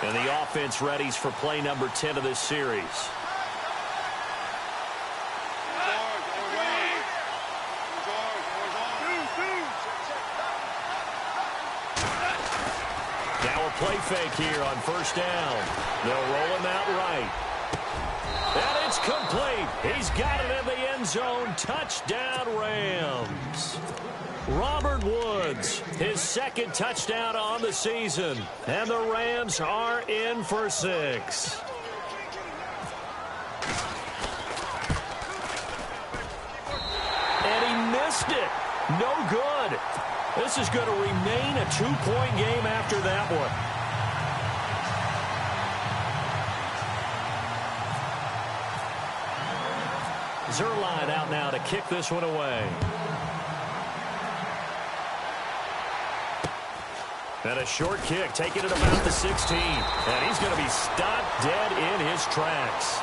And the offense readies for play number 10 of this series. Now a play fake here on first down. They'll roll him out right. And it's complete. He's got it in the end zone. Touchdown, Rams. Robert Woods, his second touchdown on the season. And the Rams are in for 6. And he missed it. No good. This is going to remain a 2-point game after that one. Zerline out now to kick this one away. And a short kick, taking it about the 16. And he's going to be stopped dead in his tracks.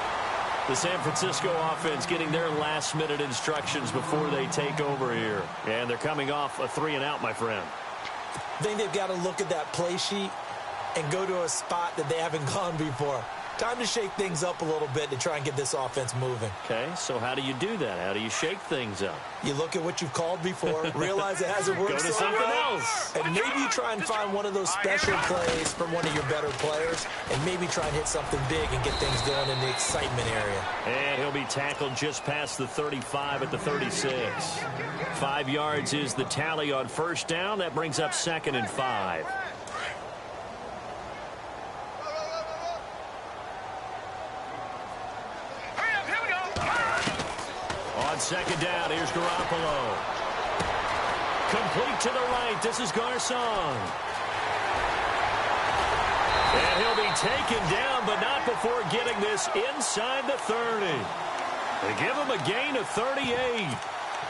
The San Francisco offense getting their last-minute instructions before they take over here. And they're coming off a 3-and-out, my friend. I think they've got to look at that play sheet and go to a spot that they haven't gone before. Time to shake things up a little bit to try and get this offense moving. Okay, so how do you do that? How do you shake things up? You look at what you've called before, realize it hasn't worked Go to something else. And maybe you try and find one of those special plays from one of your better players, and maybe try and hit something big and get things going in the excitement area. And he'll be tackled just past the 35 at the 36. 5 yards is the tally on first down. That brings up 2nd and 5. Second down, here's Garoppolo. Complete to the right, this is Garcon. And he'll be taken down, but not before getting this inside the 30. They give him a gain of 38.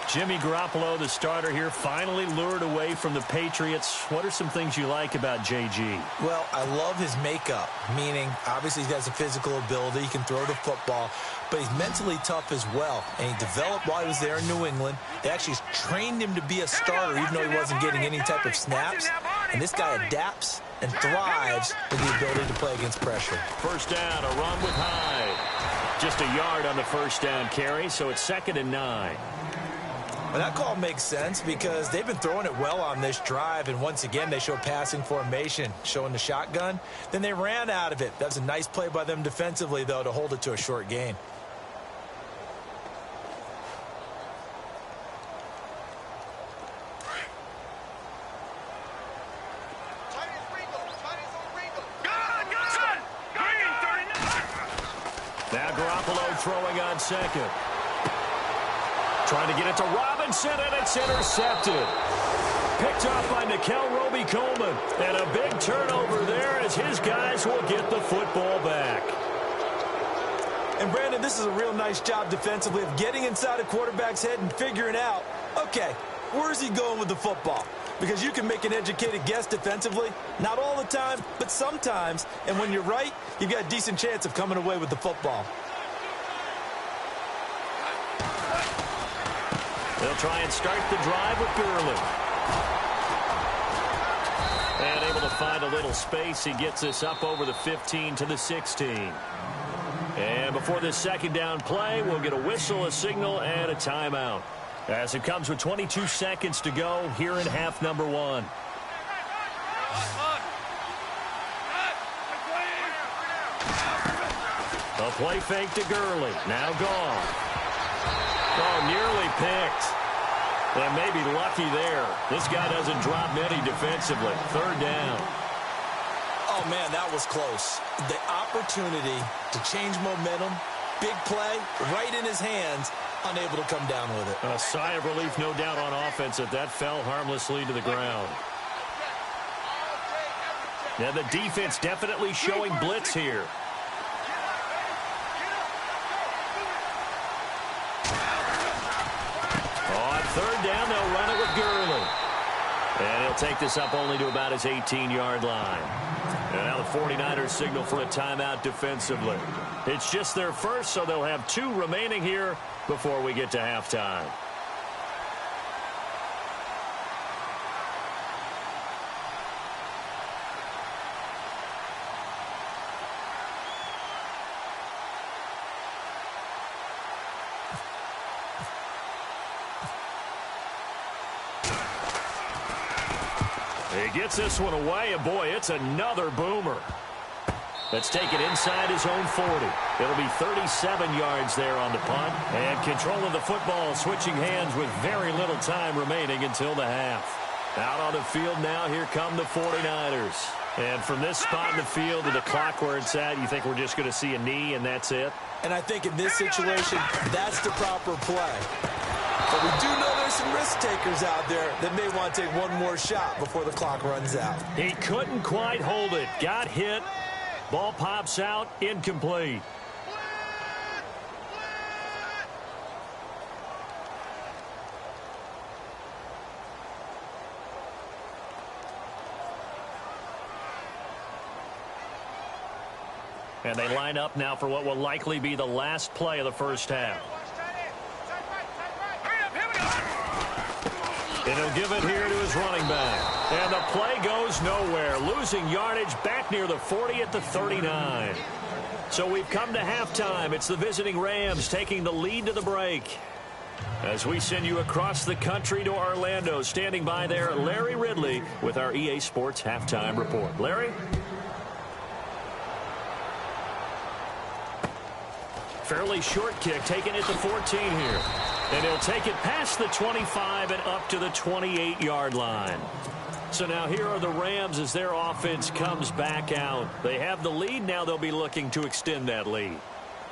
Jimmy Garoppolo, the starter here, finally lured away from the Patriots. What are some things you like about JG? Well, I love his makeup, meaning obviously he has a physical ability. He can throw the football, but he's mentally tough as well. And he developed while he was there in New England. They actually trained him to be a starter, even though he wasn't getting any type of snaps. And this guy adapts and thrives with the ability to play against pressure. First down, a run with Hyde. Just a yard on the first down carry, so it's 2nd and 9. Well, that call makes sense because they've been throwing it well on this drive, and once again they show passing formation, showing the shotgun. Then they ran out of it. That's a nice play by them defensively, though, to hold it to a short gain. Now Garoppolo throwing on second. Trying to get it to Robinson, and it's intercepted. Picked off by Nickel Roby-Coleman. And a big turnover there as his guys will get the football back. And, Brandon, this is a real nice job defensively of getting inside a quarterback's head and figuring out, okay, where's he going with the football? Because you can make an educated guess defensively. Not all the time, but sometimes. And when you're right, you've got a decent chance of coming away with the football. They'll try and start the drive with Gurley. And able to find a little space. He gets this up over the 15 to the 16. And before this second down play, we'll get a whistle, a signal, and a timeout. As it comes with 22 seconds to go here in half number 1. A play fake to Gurley. Now gone. Oh, nearly picked. And maybe lucky there. This guy doesn't drop many defensively. 3rd down. Oh, man, that was close. The opportunity to change momentum, big play, right in his hands, unable to come down with it. A sigh of relief, no doubt, on offense that fell harmlessly to the ground. Yeah, the defense definitely showing blitz here. On 3rd down, they'll run it with Gurley. And he'll take this up only to about his 18-yard line. And now the 49ers signal for a timeout defensively. It's just their first, so they'll have 2 remaining here before we get to halftime. He gets this one away, and boy, it's another boomer. That's taken inside his own 40. It'll be 37 yards there on the punt. And control of the football, switching hands with very little time remaining until the half. Out on the field now, here come the 49ers. And from this spot in the field to the clock where it's at, you think we're just going to see a knee and that's it? And I think in this situation, that's the proper play. But we do know there's some risk takers out there that may want to take one more shot before the clock runs out. He couldn't quite hold it. Got hit. Ball pops out. Incomplete. And they line up now for what will likely be the last play of the first half. And he'll give it here to his running back. And the play goes nowhere. Losing yardage back near the 40 at the 39. So we've come to halftime. It's the visiting Rams taking the lead to the break. As we send you across the country to Orlando, standing by there, Larry Ridley with our EA Sports Halftime Report. Larry? Fairly short kick, taking it to 14 here. And he'll take it past the 25 and up to the 28-yard line. So now here are the Rams as their offense comes back out. They have the lead. Now they'll be looking to extend that lead.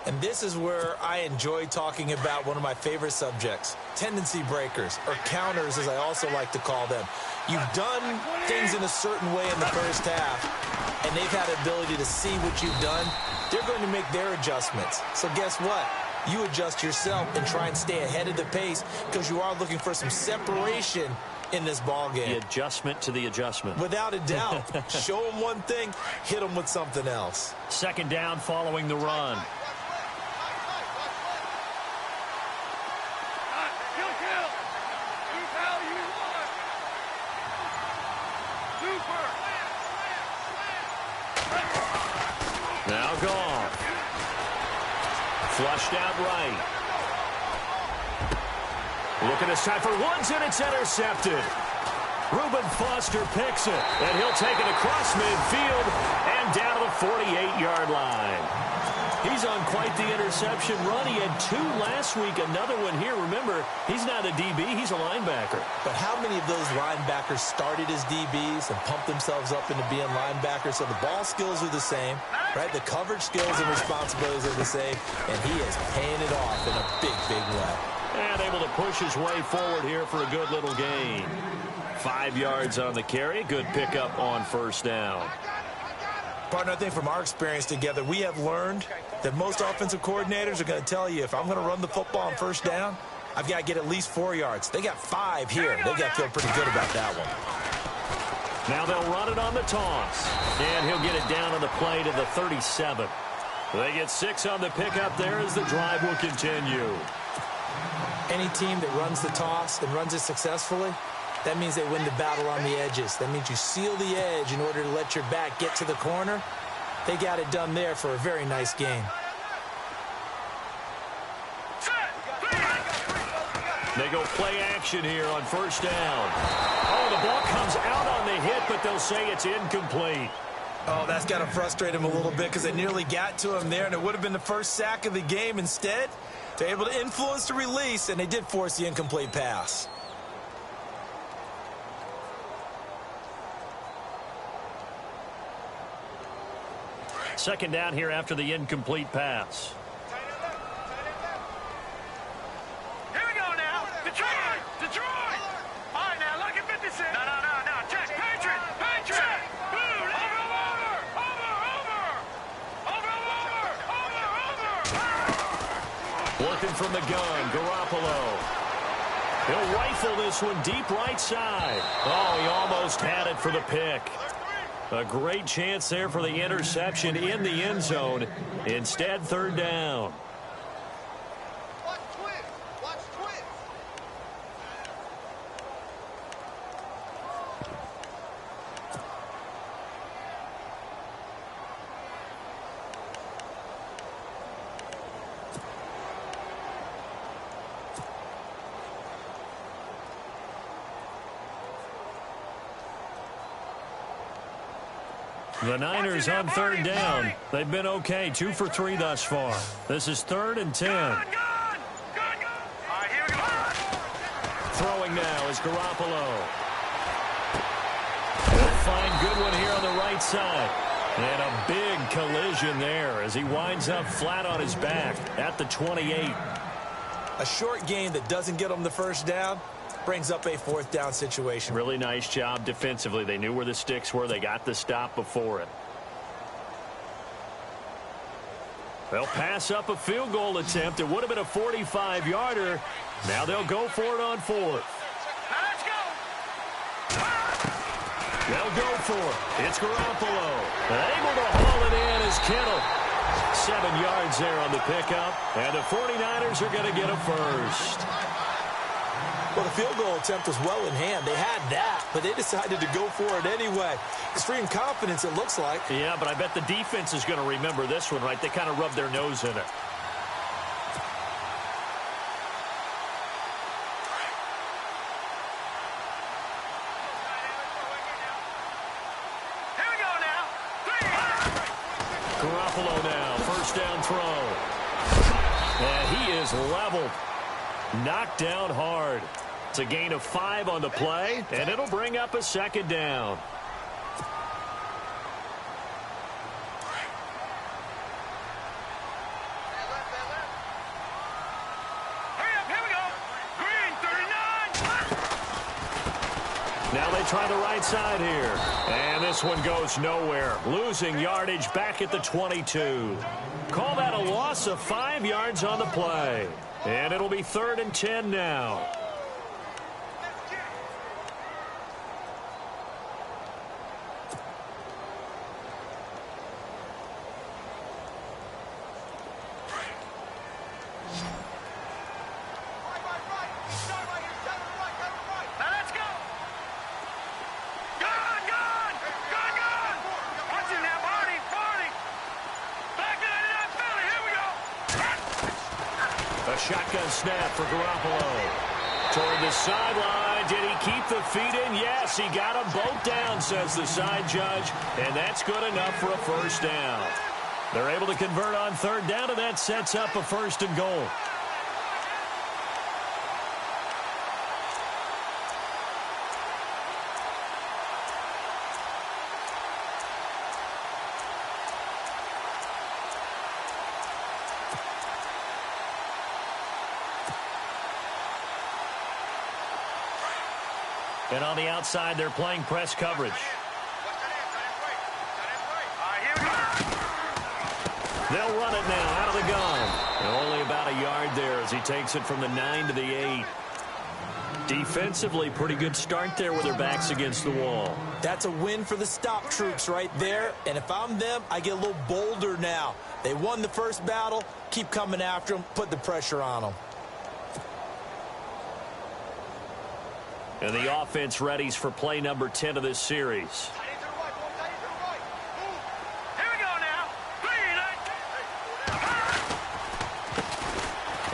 And this is where I enjoy talking about one of my favorite subjects, tendency breakers, or counters as I also like to call them. You've done things in a certain way in the first half, and they've had the ability to see what you've done. They're going to make their adjustments. So guess what? You adjust yourself and try and stay ahead of the pace because you are looking for some separation in this ball game. The adjustment to the adjustment. Without a doubt. Show them one thing, hit them with something else. Second down following the run. Now gone. Flushed out right. Looking this time for Woods, and it's intercepted. Reuben Foster picks it, and he'll take it across midfield and down to the 48-yard line. He's on quite the interception run. He had 2 last week, another one here. Remember, he's not a DB, he's a linebacker. But how many of those linebackers started as DBs and pumped themselves up into being linebackers? So the ball skills are the same, right? The coverage skills and responsibilities are the same, and he is paying it off in a big, big way. And able to push his way forward here for a good little gain. 5 yards on the carry. Good pickup on first down. Partner, I think from our experience together, we have learned that most offensive coordinators are going to tell you, if I'm going to run the football on first down, I've got to get at least 4 yards. They got 5 here. They got to feel pretty good about that one. Now they'll run it on the toss. And he'll get it down on the play to the 37. They get 6 on the pickup there as the drive will continue. Any team that runs the toss and runs it successfully, that means they win the battle on the edges. That means you seal the edge in order to let your back get to the corner. They got it done there for a very nice game. They go play action here on first down. Oh, the ball comes out on the hit, but they'll say it's incomplete. Oh, that's got to frustrate him a little bit because they nearly got to him there, and it would have been the first sack of the game. Instead, they're able to influence the release, and they did force the incomplete pass. Second down here after the incomplete pass. Here we go now. Detroit! Detroit! All right, now, look at 56. No. Check. Patriot! Boom! Over! Working from the gun, Garoppolo. He'll rifle this one deep right side. Oh, he almost had it for the pick. A great chance there for the interception in the end zone. Instead, third down. The Niners on third down. They've been okay, 2 for 3 thus far. This is 3rd and 10. All right, here we go. Throwing now is Garoppolo. They'll find Goodwin here on the right side. And a big collision there as he winds up flat on his back at the 28. A short game that doesn't get them the first down brings up a 4th down situation. Really nice job defensively. They knew where the sticks were. They got the stop before it. They'll pass up a field goal attempt. It would have been a 45-yarder. Now they'll go for it on 4th. Now let's go. They'll go for it. It's Garoppolo. Able to haul it in is Kittle. 7 yards there on the pickup. And the 49ers are going to get a first. Well, the field goal attempt was well in hand. They had that, but they decided to go for it anyway. Extreme confidence, it looks like. Yeah, but I bet the defense is going to remember this one, right? They kind of rubbed their nose in it. Here we go now. 3. Garoppolo now, first down throw. And he is leveled. Knocked down hard. It's a gain of 5 on the play, and it'll bring up a 2nd down. Hurry up, here we go. Green, 39. Now they try the right side here. And this one goes nowhere. Losing yardage back at the 22. Call that a loss of 5 yards on the play. And it'll be 3rd and 10 now. Now let's go. Gone. Watch him now, Barney. Back to that Philly. Here we go. A shotgun snap for Garoppolo. Toward the sideline. Did he keep the feet in? Yes, he got them both down, says the side judge. And that's good enough for a first down. They're able to convert on 3rd down, and that sets up a 1st and goal. And on the outside, they're playing press coverage. They'll run it now out of the gun. And only about a yard there as he takes it from the 9 to the 8. Defensively, pretty good start there with their backs against the wall. That's a win for the stop troops right there. And if I'm them, I get a little bolder now. They won the first battle. Keep coming after them. Put the pressure on them. And the offense readies for play number 10 of this series. Here we go now.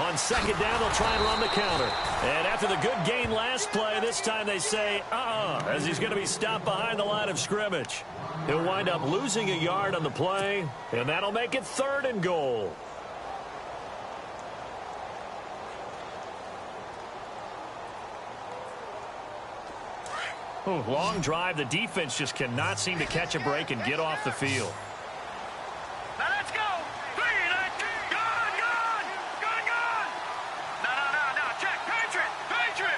On 2nd down, they'll try and run the counter. And after the good gain last play, this time they say, as he's going to be stopped behind the line of scrimmage. He'll wind up losing a yard on the play, and that'll make it 3rd and goal. Long drive. The defense just cannot seem to catch a break and get off the field. Now let's go. Gone. No. Check. Patriot.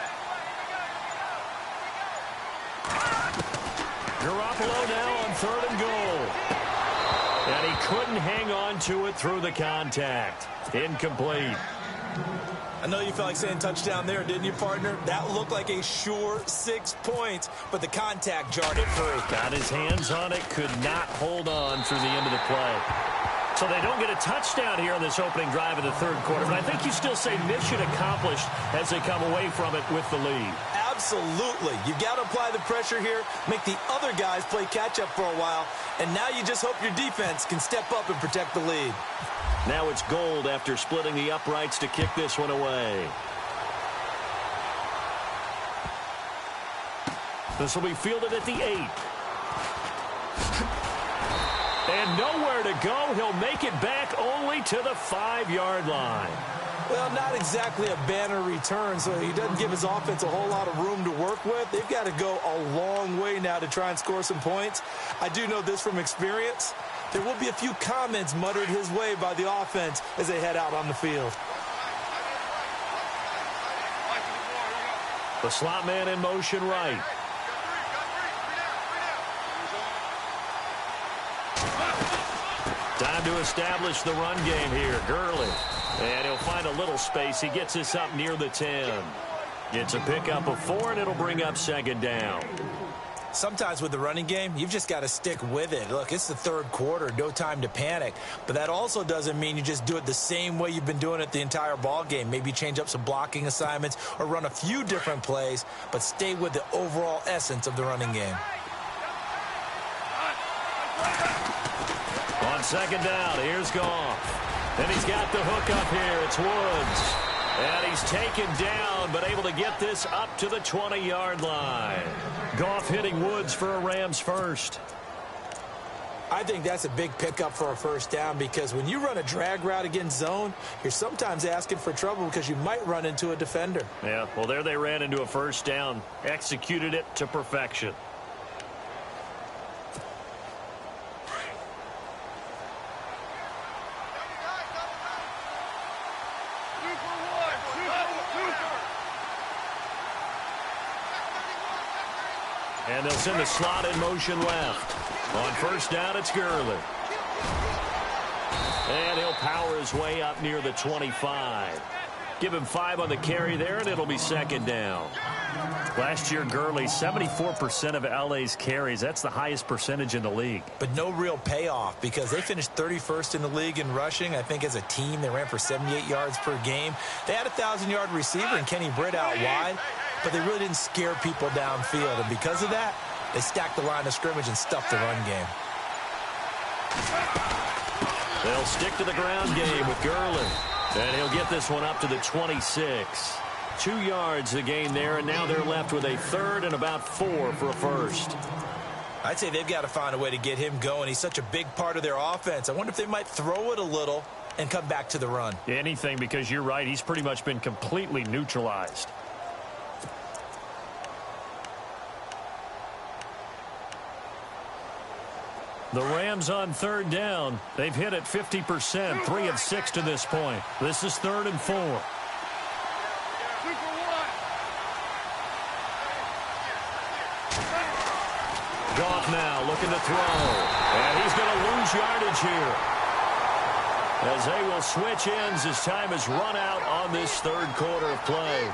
Garoppolo now on 3rd and goal. And he couldn't hang on to it through the contact. Incomplete. I know you felt like saying touchdown there, didn't you, partner? That looked like a sure 6 points, but the contact jarred it free. Got his hands on it, could not hold on through the end of the play. So they don't get a touchdown here in this opening drive of the 3rd quarter, but I think you still say mission accomplished as they come away from it with the lead. Absolutely. You've got to apply the pressure here, make the other guys play catch-up for a while, and now you just hope your defense can step up and protect the lead. Now it's Gold after splitting the uprights to kick this one away. This will be fielded at the 8. And nowhere to go. He'll make it back only to the 5-yard line. Well, not exactly a banner return, so he doesn't give his offense a whole lot of room to work with. They've got to go a long way now to try and score some points. I do know this from experience. There will be a few comments muttered his way by the offense as they head out on the field. The slot man in motion right. Time to establish the run game here. Gurley. And he'll find a little space. He gets this up near the 10. It's a pickup of 4, and it'll bring up 2nd down. Sometimes with the running game, you've just got to stick with it. Look, it's the 3rd quarter, no time to panic. But that also doesn't mean you just do it the same way you've been doing it the entire ball game. Maybe change up some blocking assignments or run a few different plays, but stay with the overall essence of the running game. On 2nd down, here's Goff. And he's got the hook up here. It's Woods. And he's taken down, but able to get this up to the 20-yard line. Goff hitting Woods for a Rams first. I think that's a big pickup for a 1st down because when you run a drag route against zone, you're sometimes asking for trouble because you might run into a defender. Yeah, well, there they ran into a 1st down. Executed it to perfection. And they'll send the slot in motion left. On 1st down, it's Gurley. And he'll power his way up near the 25. Give him 5 on the carry there, and it'll be 2nd down. Last year, Gurley, 74% of LA's carries. That's the highest percentage in the league. But no real payoff because they finished 31st in the league in rushing. I think as a team, they ran for 78 yards per game. They had a 1,000-yard receiver and Kenny Britt out wide, but they really didn't scare people downfield. And because of that, they stacked the line of scrimmage and stuffed the run game. They'll stick to the ground game with Gurley. And he'll get this one up to the 26. 2 yards the gain there, and now they're left with a 3rd and about 4 for a 1st. I'd say they've got to find a way to get him going. He's such a big part of their offense. I wonder if they might throw it a little and come back to the run. Anything, because you're right. He's pretty much been completely neutralized. The Rams on 3rd down. They've hit it 50%, 3 of 6 to this point. This is 3rd and 4. Goff now looking to throw. And he's going to lose yardage here. As they will switch ends as time has run out on this 3rd quarter of play.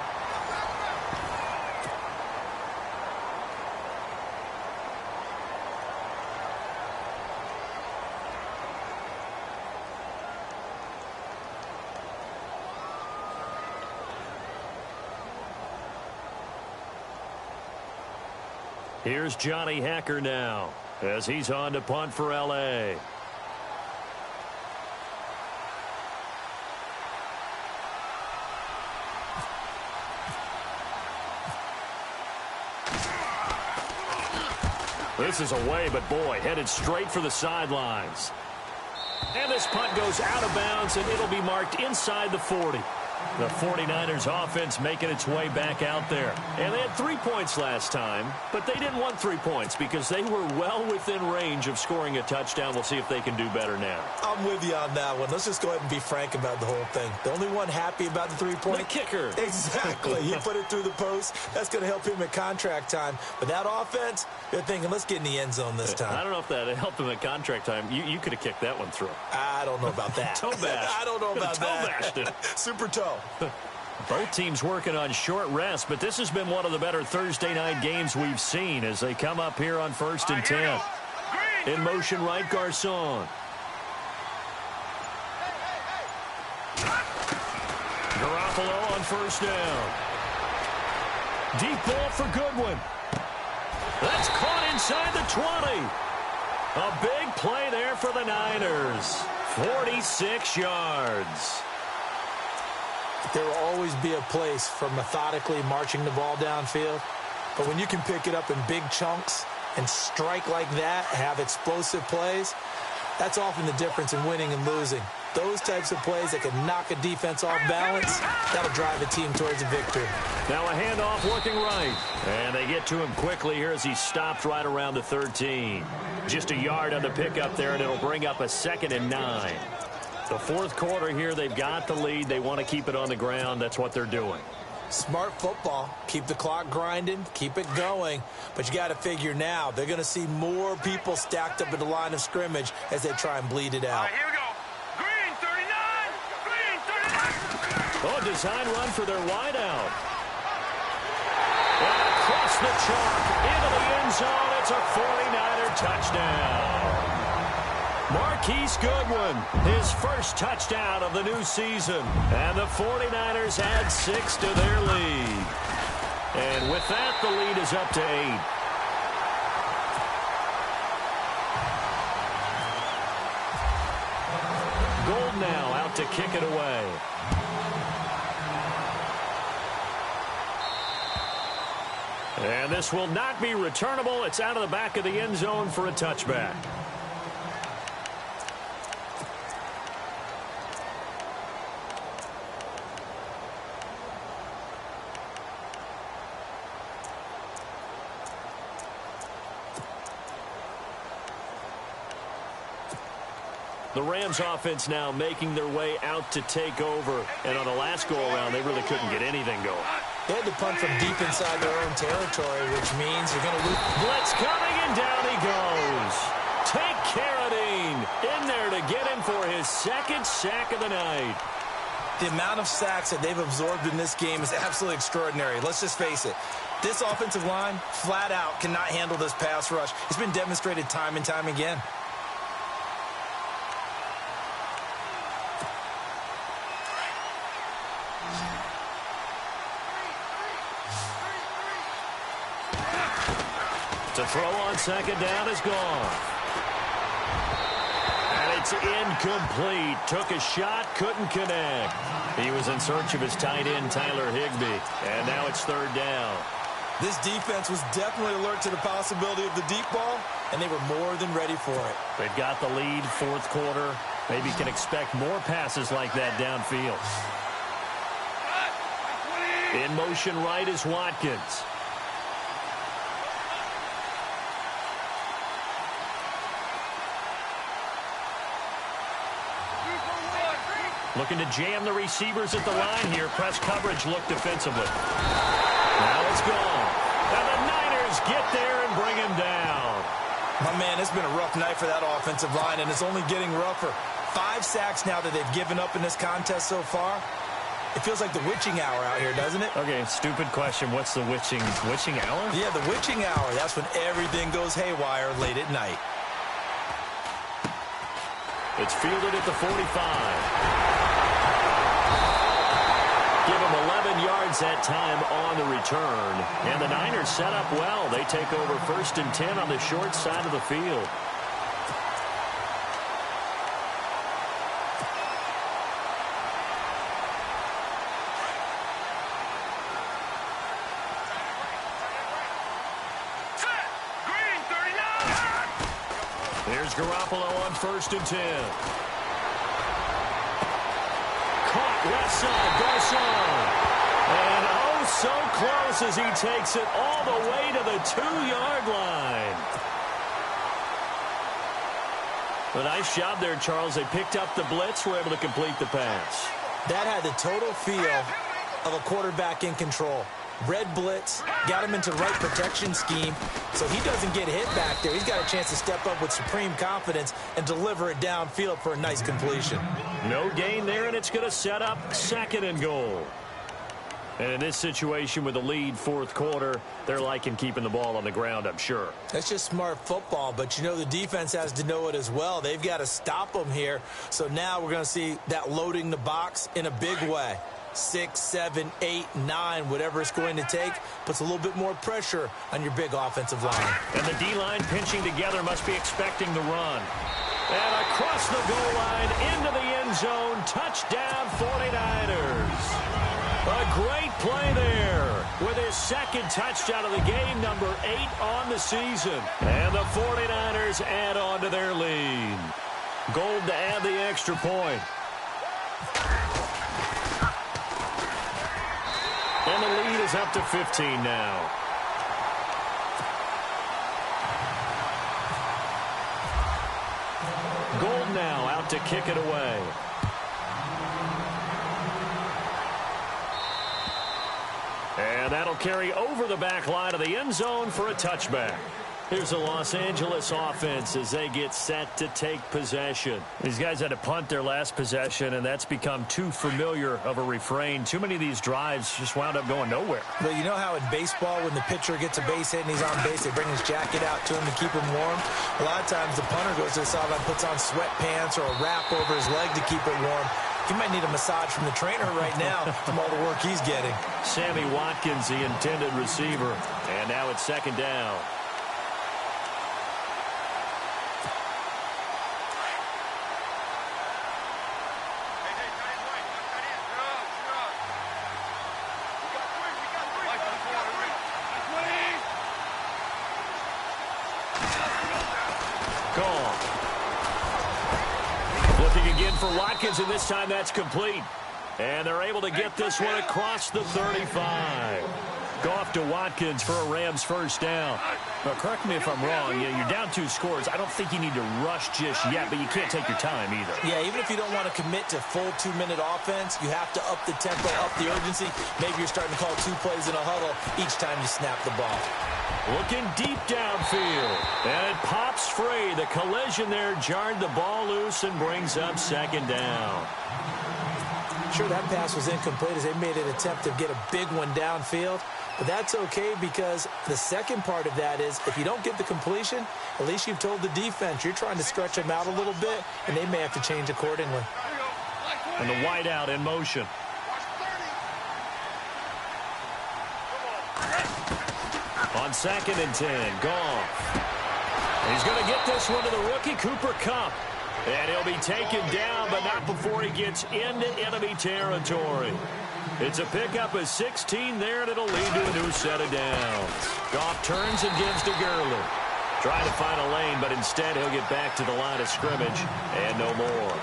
Here's Johnny Hacker now as he's on to punt for L.A. This is away, but boy, headed straight for the sidelines. And this punt goes out of bounds, and it'll be marked inside the 40. The 49ers offense making its way back out there. And they had 3 points last time, but they didn't want 3 points because they were well within range of scoring a touchdown. We'll see if they can do better now. I'm with you on that one. Let's just go ahead and be frank about the whole thing. The only one happy about the 3-point? The kicker. Exactly. He put it through the post. That's going to help him at contract time. But that offense, they're thinking, let's get in the end zone this time. I don't know if that helped him at contract time. You could have kicked that one through. I don't know about that. Toe bash. I don't know about that. Toe bashed it. Super toe. Both teams working on short rest, but this has been one of the better Thursday night games we've seen as they come up here on 1st and 10. In motion right, Garcon. Garoppolo on 1st down. Deep ball for Goodwin. That's caught inside the 20. A big play there for the Niners. 46 yards. There will always be a place for methodically marching the ball downfield. But when you can pick it up in big chunks and strike like that, have explosive plays, That's often the difference in winning and losing. Those types of plays that can knock a defense off balance, that'll drive a team towards a victory. Now a handoff looking right. And they get to him quickly here as he stopped right around the 13. Just a yard on the pickup there, and it'll bring up a 2nd and 9. The fourth quarter here, they've got the lead. They want to keep it on the ground. That's what they're doing. Smart football. Keep the clock grinding. Keep it going. But you got to figure now, they're going to see more people stacked up at the line of scrimmage as they try and bleed it out. All right, here we go. Green 39. Green 39. Oh, design run for their wideout. And across the chalk into the end zone. It's a 49er touchdown. Marquise Goodwin, his first touchdown of the new season. And the 49ers add 6 to their lead. And with that, the lead is up to 8. Gold now out to kick it away. And this will not be returnable. It's out of the back of the end zone for a touchback. The Rams offense now making their way out to take over. And on the last go-around, they really couldn't get anything going. They had to punt from deep inside their own territory, which means you're going to lose. Blitz coming, and down he goes. Take Carradine in there to get him for his 2nd sack of the night. The amount of sacks that they've absorbed in this game is absolutely extraordinary. Let's just face it. This offensive line, flat out, cannot handle this pass rush. It's been demonstrated time and time again. To throw on 2nd down is gone. And it's incomplete. Took a shot, couldn't connect. He was in search of his tight end, Tyler Higbee. And now it's 3rd down. This defense was definitely alert to the possibility of the deep ball, and they were more than ready for it. They've got the lead, fourth quarter. Maybe can expect more passes like that downfield. In motion right is Watkins. Looking to jam the receivers at the line here. Press coverage look defensively. Now it's gone. And the Niners get there and bring him down. My man, it's been a rough night for that offensive line, and it's only getting rougher. 5 sacks now that they've given up in this contest so far. It feels like the witching hour out here, doesn't it? Okay, stupid question. What's the witching hour? Yeah, the witching hour. That's when everything goes haywire late at night. It's fielded at the 45. Give him 11 yards that time on the return. And the Niners set up well. They take over 1st and 10 on the short side of the field. Here's Garoppolo on 1st and 10. Caught left side, Garcon. And oh, so close as he takes it all the way to the 2-yard line. A nice job there, Charles. They picked up the blitz, were able to complete the pass. That had the total feel of a quarterback in control. Red blitz, got him into the right protection scheme, so he doesn't get hit back there. He's got a chance to step up with supreme confidence and deliver it downfield for a nice completion. No gain there, and it's going to set up 2nd and goal. And in this situation with the lead, fourth quarter, they're liking keeping the ball on the ground, I'm sure. That's just smart football, but you know the defense has to know it as well. They've got to stop them here. So now we're going to see that loading the box in a big way. 6, 7, 8, 9, whatever it's going to take, puts a little bit more pressure on your big offensive line. And the D-line pinching together must be expecting the run. And across the goal line, into the end zone, touchdown 49ers. A great play there with his 2nd touchdown of the game, number 8 on the season. And the 49ers add on to their lead. Gold to add the extra point. And the lead is up to 15 now. Gold now out to kick it away. And that'll carry over the back line of the end zone for a touchback. Here's the Los Angeles offense as they get set to take possession. These guys had to punt their last possession, and that's become too familiar of a refrain. Too many of these drives just wound up going nowhere. But you know how in baseball, when the pitcher gets a base hit and he's on base, they bring his jacket out to him to keep him warm? A lot of times the punter goes to the sideline, puts on sweatpants or a wrap over his leg to keep it warm. He might need a massage from the trainer right now from all the work he's getting. Sammy Watkins, the intended receiver. And now it's second down. For Watkins, and this time that's complete. And they're able to get this one across the 35. Goff to Watkins for a Rams first down. Now, correct me if I'm wrong. You're down 2 scores. I don't think you need to rush just yet, but you can't take your time either. Yeah, even if you don't want to commit to full 2-minute offense, you have to up the tempo, up the urgency. Maybe you're starting to call 2 plays in a huddle each time you snap the ball. Looking deep downfield. And it pops free. The collision there jarred the ball loose and brings up second down. Sure, that pass was incomplete as they made an attempt to get a big one downfield. But that's okay because the second part of that is if you don't get the completion, at least you've told the defense you're trying to stretch them out a little bit, and they may have to change accordingly. And the wideout in motion. On 2nd and 10, Goff. He's going to get this one to the rookie, Cooper Kupp. And he'll be taken down, but not before he gets into enemy territory. It's a pickup of 16 there, and it'll lead to a new set of downs. Goff turns and gives to Gurley. Trying to find a lane, but instead he'll get back to the line of scrimmage, and no more.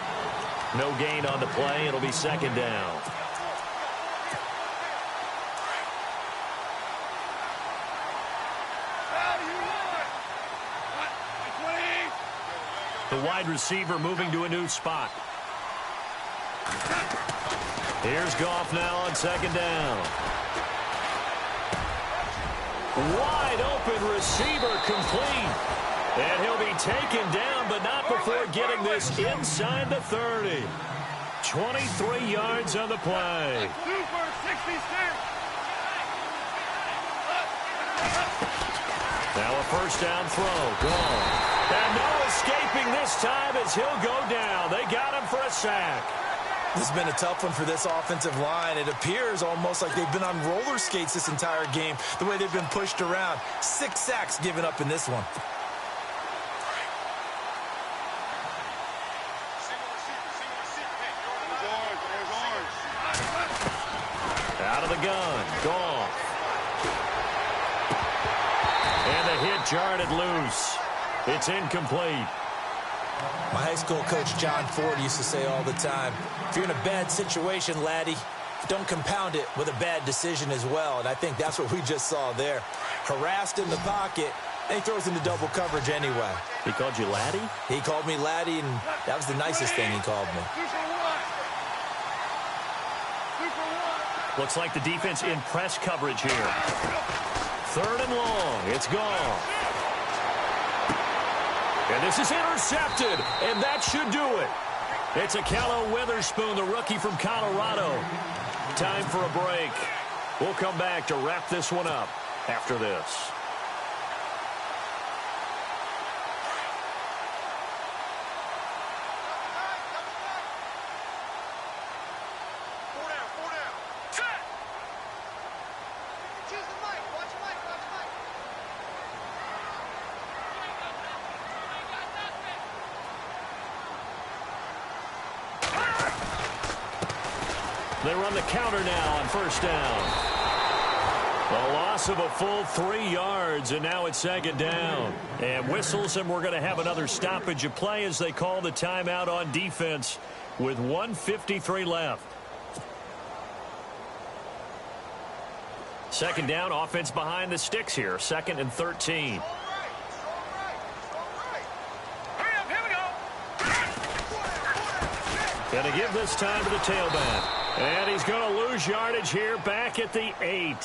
No gain on the play. It'll be second down. The wide receiver moving to a new spot. Here's Goff now on second down. Wide open receiver complete. And he'll be taken down, but not before getting this inside the 30. 23 yards on the play. Now a first down throw. Gone. And no escaping this time as he'll go down. They got him for a sack. This has been a tough one for this offensive line. It appears almost like they've been on roller skates this entire game, the way they've been pushed around. 6 sacks given up in this one. Out of the gun. Goff. And the hit jarred it loose. It's incomplete. My high school coach, John Ford, used to say all the time, if you're in a bad situation, laddie, don't compound it with a bad decision as well. And I think that's what we just saw there. Harassed in the pocket, and he throws into double coverage anyway. He called you laddie? He called me laddie, and that was the nicest thing he called me. Looks like the defense in press coverage here. 3rd and long. It's gone. And this is intercepted, and that should do it. It's Akello Witherspoon, the rookie from Colorado. Time for a break. We'll come back to wrap this one up after this. They run the counter now on first down. A loss of a full 3 yards, and now it's second down. And whistles, and we're going to have another stoppage of play as they call the timeout on defense with 1:53 left. Second down, offense behind the sticks here. 2nd and 13. Going to give this time to the tailback. And he's going to lose yardage here back at the 8.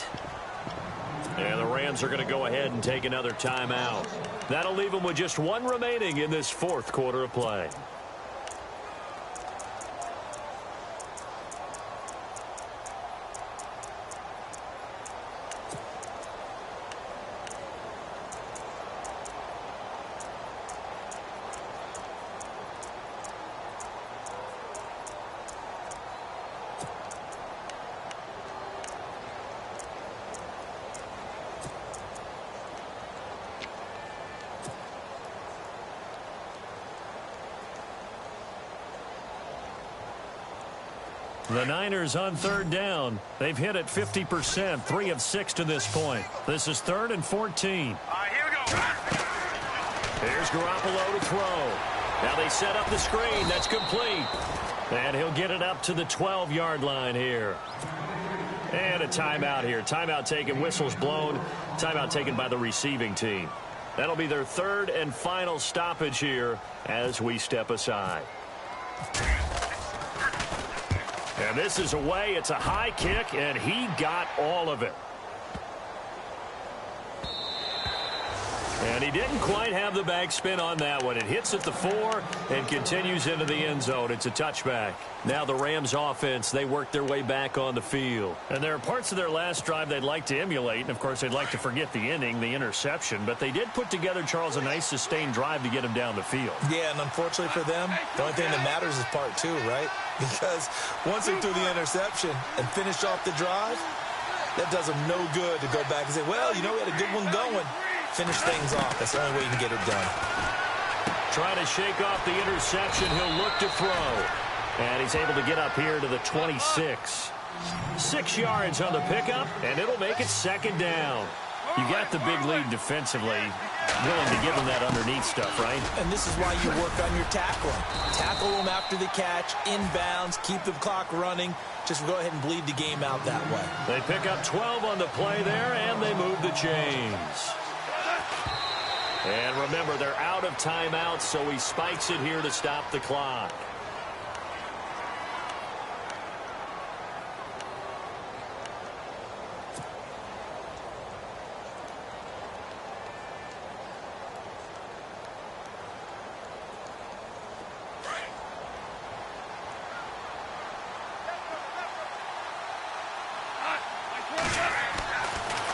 And the Rams are going to go ahead and take another timeout. That'll leave them with just 1 remaining in this 4th quarter of play. The Niners on 3rd down. They've hit it 50%, 3 of 6 to this point. This is 3rd and 14. All right, here we go. Here's Garoppolo to throw. Now they set up the screen. That's complete. And he'll get it up to the 12-yard line here. And a timeout here. Timeout taken, whistles blown. Timeout taken by the receiving team. That'll be their 3rd and final stoppage here as we step aside. And this is away. It's a high kick, and he got all of it. And he didn't quite have the backspin on that one. It hits at the 4 and continues into the end zone. It's a touchback. Now the Rams offense, they work their way back on the field. And there are parts of their last drive they'd like to emulate. And, of course, they'd like to forget the inning, the interception. But they did put together, Charles, a nice sustained drive to get him down the field. Yeah, and unfortunately for them, the only thing that matters is part 2, right? Because once they threw the interception and finished off the drive, that does them no good to go back and say, well, you know, we had a good one going. Finish things off. That's the only way you can get it done. Trying to shake off the interception. He'll look to throw. And he's able to get up here to the 26. 6 yards on the pickup, and it'll make it 2nd down. You got the big lead defensively. Willing to give them that underneath stuff, right? And this is why you work on your tackling. Tackle them after the catch, inbounds, keep the clock running. Just go ahead and bleed the game out that way. They pick up 12 on the play there, and they move the chains. And remember, they're out of timeouts, so he spikes it here to stop the clock.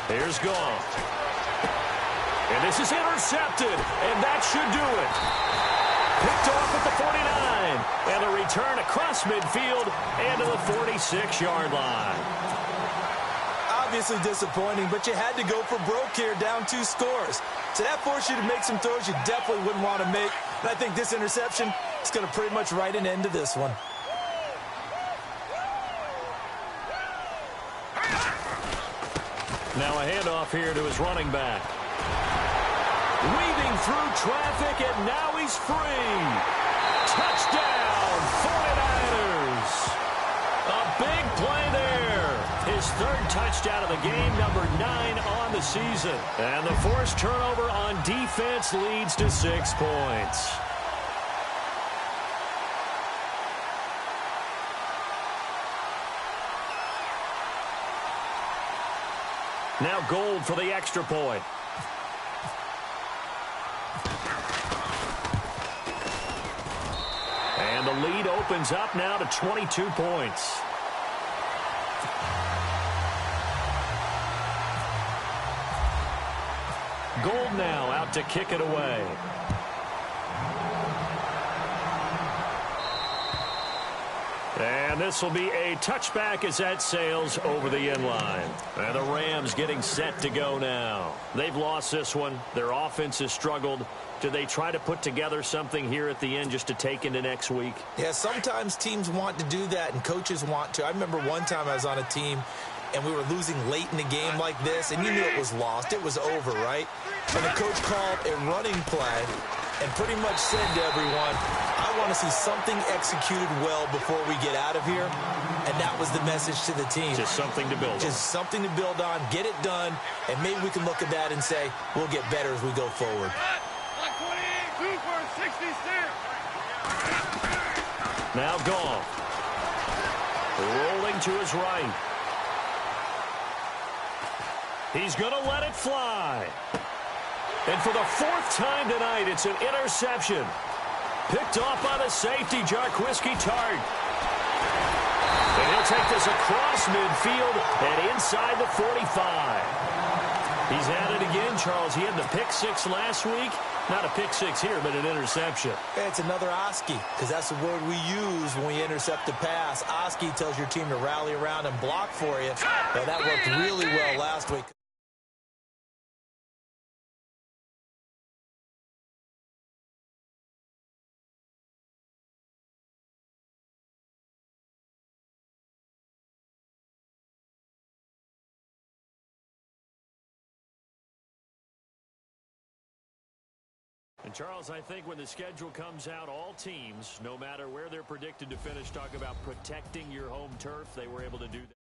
Here's Goff. And this is intercepted, and that should do it. Picked off at the 49, and a return across midfield and to the 46-yard line. Obviously disappointing, but you had to go for broke here, down 2 scores. So that forced you to make some throws you definitely wouldn't want to make. And I think this interception is going to pretty much write an end to this one. Now a handoff here to his running back. Weaving through traffic, and now he's free. Touchdown, 49ers. A big play there. His 3rd touchdown of the game, number 9 on the season. And the forced turnover on defense leads to 6 points. Now Gold for the extra point. And the lead opens up now to 22 points. Gold now out to kick it away. And this will be a touchback as that sails over the end line. And the Rams getting set to go now. They've lost this one. Their offense has struggled. Do they try to put together something here at the end just to take into next week? Yeah, sometimes teams want to do that and coaches want to. I remember one time I was on a team and we were losing late in the game like this, and you knew it was lost. It was over, right? And the coach called a running play and pretty much said to everyone, I want to see something executed well before we get out of here. And that was the message to the team. Just something to build on. Just something to build on, get it done, and maybe we can look at that and say, we'll get better as we go forward. 22 for 66. Now Goff. Rolling to his right. He's going to let it fly. And for the fourth time tonight, it's an interception. Picked off by the safety, Jarquiski Tart. And he'll take this across midfield and inside the 45. He's at it again, Charles. He had the pick six last week. Not a pick six here, but an interception. It's another Oski, because that's the word we use when we intercept the pass. Oski tells your team to rally around and block for you. Well, that worked really well last week. And, Charles, I think when the schedule comes out, all teams, no matter where they're predicted to finish, talk about protecting your home turf. They were able to do that.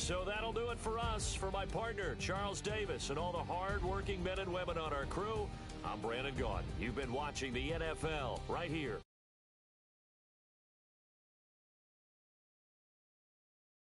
So that'll do it for us. For my partner, Charles Davis, and all the hard-working men and women on our crew, I'm Brandon Gaudin. You've been watching the NFL right here